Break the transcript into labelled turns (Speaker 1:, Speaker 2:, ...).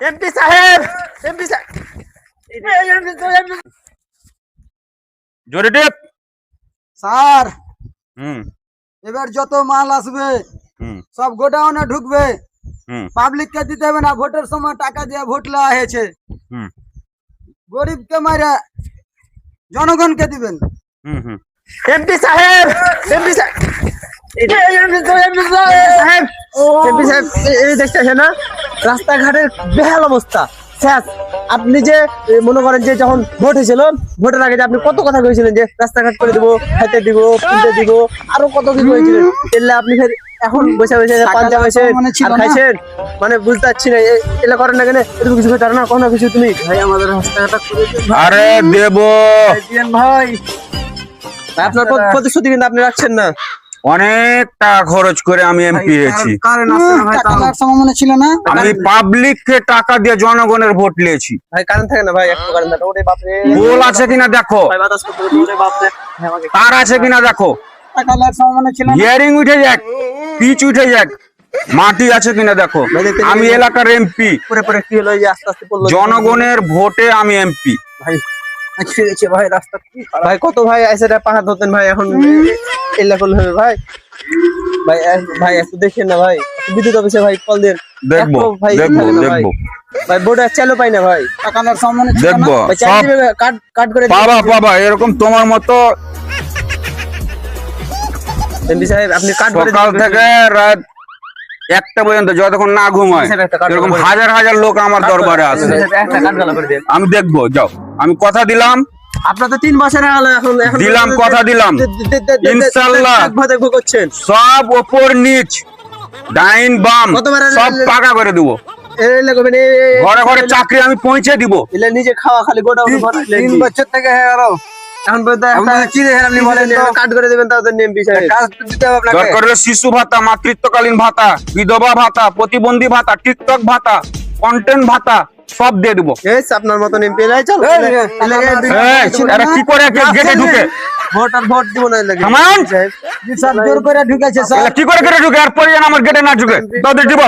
Speaker 1: MP সাহেব, MP সাহেব, জোরে টিপ।
Speaker 2: স্যার
Speaker 1: হুম
Speaker 2: এবার যত মাল আসবে
Speaker 1: হুম
Speaker 2: সব গোডাউনে ঢুকবে,
Speaker 1: হুম
Speaker 2: পাবলিককে দিতে হবে না। ভোটের সময় টাকা দিয়ে ভোট লওয়া হয়েছে,
Speaker 1: হুম
Speaker 2: গরিবকে মারা জনগণকে দিবেন।
Speaker 1: হুম এমপি সাহেব, এমপি সাহেব, এমপি সাহেব, এই দেখতেছেন না রাস্তাঘাটের বেহাল অবস্থা শেষ। আপনি যে মনে করেন যে যখন ভোট হয়েছিল, ভোটের আগে যে আপনি কত কথা কইছিলেন যে রাস্তাঘাট করে দিব, খাইতে দিব, কিনতে দিব, আরো কত কি কইছিলেন। এলে আপনি ফের এখন বসে বসে পাঞ্জা বসে আর খাইছেন, মানে বুঝতে পারছি না এলা করেন না কেন, এরকম কিছু করতে না কোনো কিছু। তুমি
Speaker 2: ভাই আমাদের রাস্তাঘাটটা করে দিন ভাই।
Speaker 1: আরে দেব
Speaker 2: দিয়েন ভাই।
Speaker 1: আপনার প্রতিশ্রুতি কিন্তু আপনি রাখছেন না। অনেক টাকা খরচ করে আমি এমপি হয়েছি,
Speaker 2: কারেন্ট আসছে না ভাই, টাকা লাগার সময় মনে ছিল না।
Speaker 1: আমি পাবলিককে টাকা দিয়ে জনগণের ভোট নিয়েছি।
Speaker 3: ভাই কারেন্ট থাকে না ভাই, একটু কারেন্ট থাকে। ওরে বাপরে,
Speaker 1: পোল আছে কিনা দেখো,
Speaker 3: ভাই বাতাস করতে করতে ওরে বাপরে। হ্যাঁ আমাকে
Speaker 1: তার আছে কিনা দেখো,
Speaker 2: টাকা লাগার সময় মনে ছিল না।
Speaker 1: হিয়ারিং উঠে যাক, পিচ উঠে যাক, মাটি আছে কিনা দেখো। আমি এলাকার এমপি,
Speaker 3: পরে পরে কি হলো, এই যে আস্তে আস্তে পড়লো
Speaker 1: জনগণের ভোটে আমি এমপি।
Speaker 3: ভাই। আজকে গেছে ভাই রাস্তা কি খারাপ। ভাই কত ভাই এসে পাহাড় ধরতেন ভাই, এখন এলাকল হবে ভাই। ভাই ভাই একটু দেখেন না ভাই, বিদ্যুৎ অফিসে ভাই কল দেন।
Speaker 1: দেখবো
Speaker 3: একটু ভাই
Speaker 1: দেখবো
Speaker 3: থাকে না ভাই।
Speaker 1: দেখবো
Speaker 3: ভাই বোর্ডে চালু পাই না ভাই।
Speaker 2: টাকা লাগার সময় মনে ছিল না।
Speaker 1: দেখবো,
Speaker 3: ভাই চাল
Speaker 1: সব
Speaker 3: দিবে, কাট কাট করে
Speaker 1: পাবা পাবা। এরকম তোমার মতো
Speaker 3: এমপি সাহেব আপনি কাট করে
Speaker 1: সকাল থেকে রাত 1টা পর্যন্ত যতক্ষণ না ঘুমায় এরকম হাজার হাজার লোক আমার দরবারে আসে।
Speaker 3: একটা কাট গালা করে দেন।
Speaker 1: আমি দেখবো, যাও, আমি কথা দিলাম,
Speaker 3: আপনার তো 3 বছর হলো এখন এখন
Speaker 1: দিলাম, কথা দিলাম, ইনশাআল্লাহ
Speaker 3: দেখবো দেখবো করছেন।
Speaker 1: সব ওপর নিচ ডাইন বাম
Speaker 3: কতবার
Speaker 1: সব পাকা করে দিব।
Speaker 3: এই লাগবেন
Speaker 1: ঘরে ঘরে চাকরি আমি পৌঁছে দিব।
Speaker 3: এলে নিজে খাওয়া খালি গোডাউন
Speaker 2: 3 বছর থেকে হয়ে গেল।
Speaker 3: এখন পর্যন্ত
Speaker 2: আপনারা কি দেখেন আপনি বলেন তো?
Speaker 3: কাট করে দেবেন তাও তো এমপি সাহেব।
Speaker 2: কাজ তো দিতে হবে আপনাকে।
Speaker 1: দরকার হলে শিশু ভাতা, মাতৃত্বকালীন ভাতা, বিধবা ভাতা, প্রতিবন্ধী ভাতা, টিকটক ভাতা, কন্টেন্ট ভাতা সব দিয়ে দিব।
Speaker 3: এই আপনার মতন এমপি লাই চল
Speaker 2: এই,
Speaker 1: এরা কি করে গেটে ঢুকে,
Speaker 3: ভোট আর ভোট দিব না লাগে
Speaker 1: থামান,
Speaker 2: জি স্যার, জোর করে ঢুকেছে স্যার।
Speaker 1: এরা কি করে গেটে ঢুকে আর পরে যেন আমার গেটে না ঢুকে তাদের দিব।